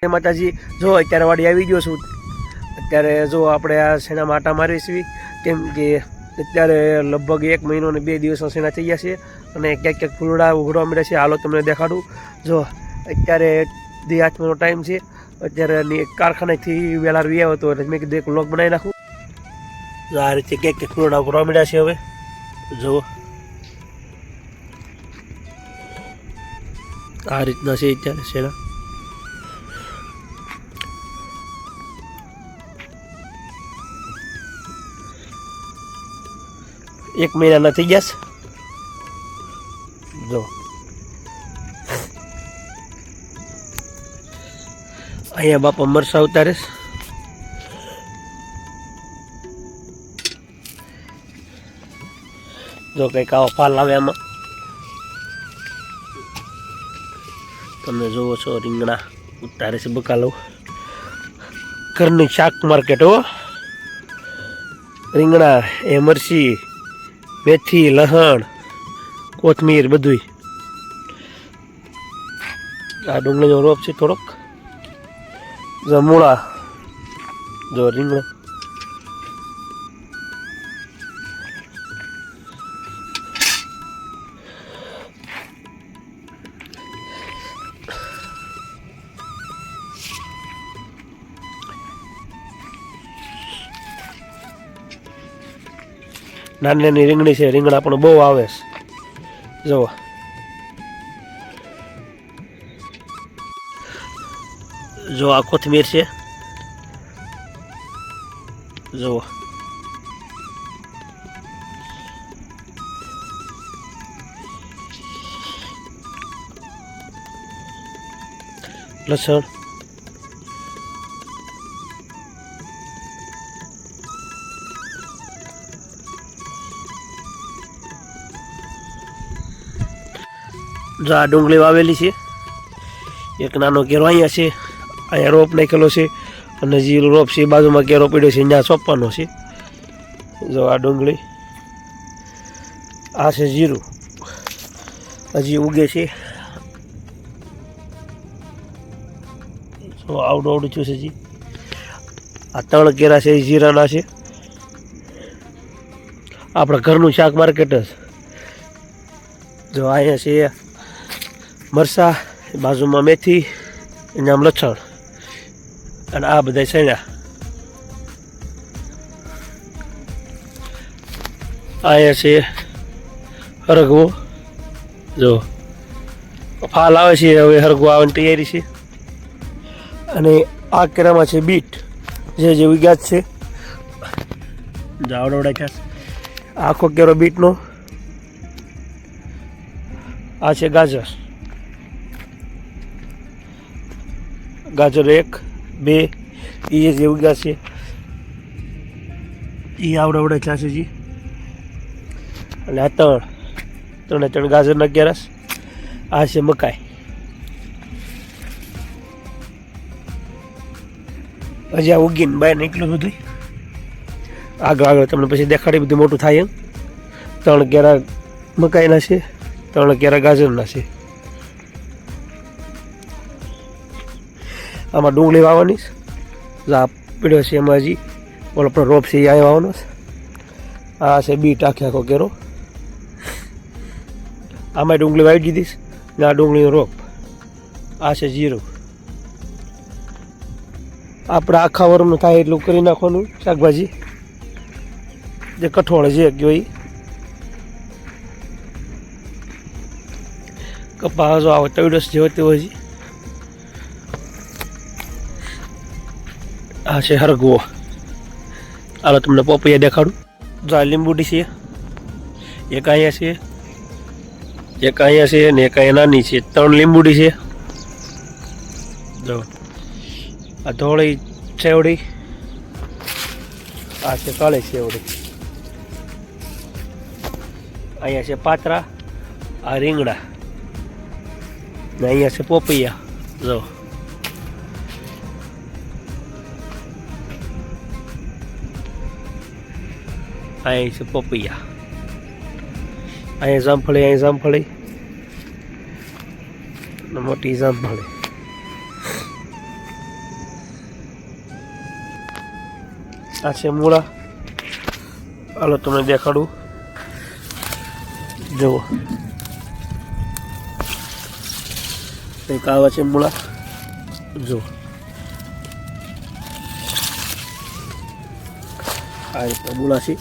જય માતાજી। જો અત્યારે વાડી આવી ગયો છું। અત્યારે જો આપણે આ શેણા આટા મારીશું, કેમ કે અત્યારે લગભગ 1 મહિનો ને 2 દિવસના શેણા થઈ ગયા છે અને ક્યાંક ક્યાંક ફૂલડા ઉઘડવા મળ્યા છે। હાલો તમને દેખાડું। જો અત્યારે 2-8 ટાઈમ છે। અત્યારે કારખાનેથી વહેલા આવ્યો હતો એટલે મેં કીધું એક વ્લોગ બનાવી નાખું। આ રીતે ક્યાંક ક્યાંક ફૂલડા ઉઘડવા મળ્યા છે। હવે જો આ રીતના છે અત્યારે શેણા। एक महीना ना थी गया। जो अहियाँ बापा मरसा उतारे। जो कई आवा फाल आवे आमां तमने जोवो छो। રીંગણા उतारे से बकालो घरनी शाक मार्केट हो। રીંગણા ए मरसी मेथी लहण कोथमीर बधुई। आ डूंगळीनो रोप छे थोड़ोक। जो मूळा जो રીંગણા नानी नानी રીંગણી છે। રીંગણા પણ બહુ આવે છે। જુઓ જો આ કોથમીર છે। જુઓ લસણ, जो आ डूंगળી वावेली है। एक नानो केरो अहींया छे। अहींया रोप नाखेलो छे अने जे रोप छे बाजू में केरो पड्यो छे त्यां सोंपવાનો छे। जो आ डूंगળી आ छे जीरु हजी उगे छे। जो आवडું આવડું छे जी। आ 3 केरा छे जीराना छे। आपणा घरનું શાક मार्केट ज। जो अहींया छे मरसा, बाजू में मेथी, नाम लक्षण और आ बधा सेना। आया से हरगवो। जो फाल आवे छे हवे हरगवो आवવાની तैयारी छे। અને આ કેરામાં છે બીટ જે જે ઉગ્યા છે। જાવડોડા છે આખો કેરો બીટનો। આ છે ગાજર। गाजर 1, 2 ये जे उग्या छे ये आवड़ा छे जी। अने आ 3 गाजर ना केरास। आ छे मकाई। हजी आ उगीने बहार निकळ्युं बधुं। आगळ तमने पछी देखाड़ी बधुं मोटुं थाय एम। 3 केरा मकाईना छे, 3 केरा गाजरना छे। आमां डूंगળી वावવાની જા પીડ્યો છે એમાં હજી ઓલો આપણો રોપ છે એ અહીંયા વાવવાનો છે। આ છે બીટ આખે આખો કેરો। આમાં ડુંગળી વાવી દીધી ને આ ડુંગળીનો રોપ। આ છે જીરું। આપણે આખા વરનું થાય એટલું કરી નાખવાનું શાકભાજી જે કઠોળ જે ગયો એ। કપા જો આવો તૈડસ જેવો તેવો હજી। आ छे हरगवो। हालो तमने पपैया देखाडું। जो आ લીંબુડી छे। एक अहींया छे, एक अहींया छे ने एक अहींया नानी छे। 3 લીંબુડી छे। जो आ धोળી सेवड़ी, आ छे काળી सेवड़ी। अहींया छे पातरा, आ રીંગણા ने अहींया छे पपैया। जो અહીં છે પપૈયા, અહીં જામફળી મોટી જામફળી। આ છે મૂળા. હાલો તમને દેખાડું. જુઓ કંઈક આવા છે મૂળા. જુઓ આ રીતના મૂળા છે.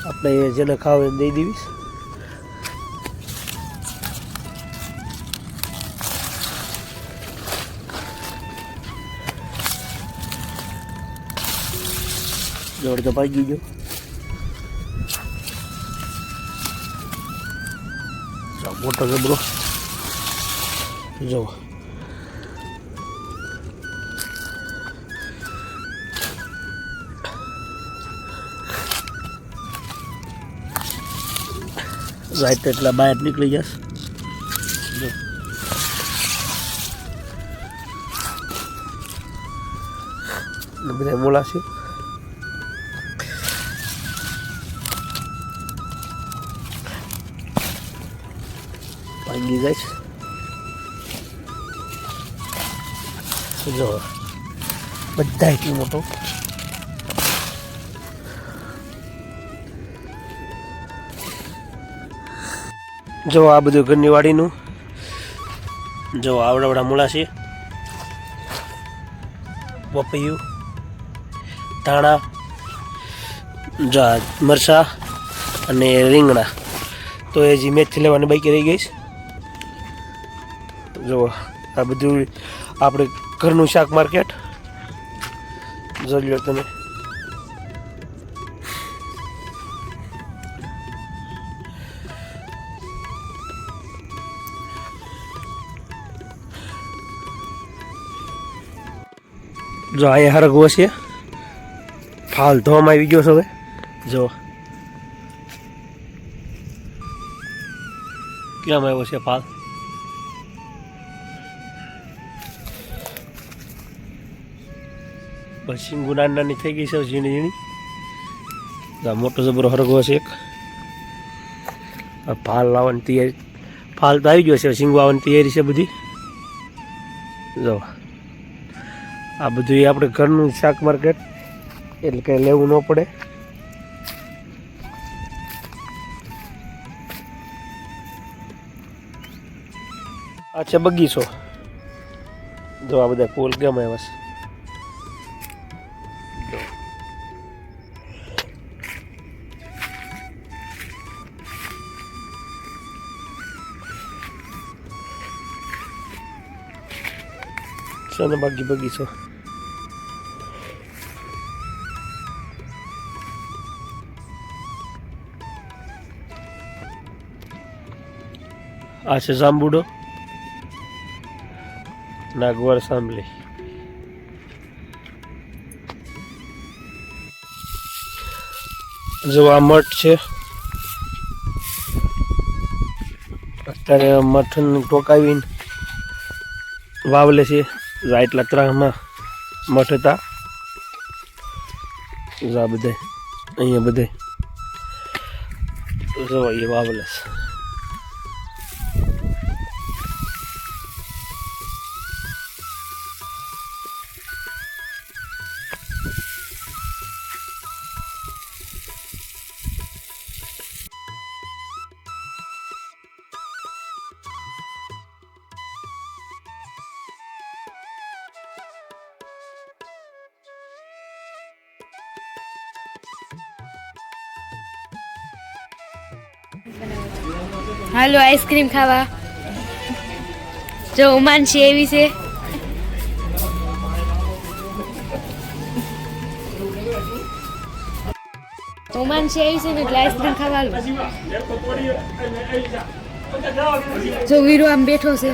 આપણે જેને ખાવ એને દઈ દેવીશ. જોડ તો ભાગી ગયો. મોટો જબરો જો રાઈટ એટલા બહાર નીકળી જશે. જો બધા મોલા છે. ભાંગી જાય છે. જો બધા એટલું મોટો. જો આ બધું ઘરની વાડીનું. જો આવડાવડા મૂળા છે. પપૈયું, ધાણા, મરચા અને રીંગણા. તો એ જે મેથી લેવાની બાકી રહી ગઈ છે. જો આ બધું આપણે ઘરનું શાક માર્કેટ જોઈ લો તમે. જો આ હરગવો છે. ફાલ ધોવામાં આવી ગયો છે હવે. જો કેમ આવ્યો છે ફાલ. બસ શીંગુ નાની નાની થઈ ગઈ છે ઝીણી ઝીણી. મોટો જબરો હરગવો છે એક. ફાલ લાવવાની તૈયારી. ફાલ તો આવી ગયો છે. શીંગુ આવવાની તૈયારી છે બધી. જો આ બધું આપણે ઘરનું શાક માર્કેટ એટલે કંઈ લેવું ન પડે. આ છે બગીચો. જો આ બધા ફૂલ કેમ આવ્યા છે. ને બાકી બગીચો. આ છે જાંબુડો, નાગવાર સાંભળી. જો આ મઠ છે. અત્યારે મઠને ટોકાવીને વાવલે છે. એટલા ત્રાહમાં મઠ હતા. આ બધે અહીંયા બધે જો એ વાવલે છે. હાલો આઈસ્ક્રીમ ખાવા. જો ઉમાનશી એવી છે. ઉમાનશી એવી છે ને એટલે આઈસ્ક્રીમ ખાવા. જો વીરો આમ બેઠો છે.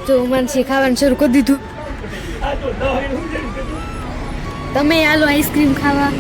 જો ઉમાનશી ખાવાનું શરૂ કરી દીધું. તમે હાલો આઈસ્ક્રીમ ખાવા.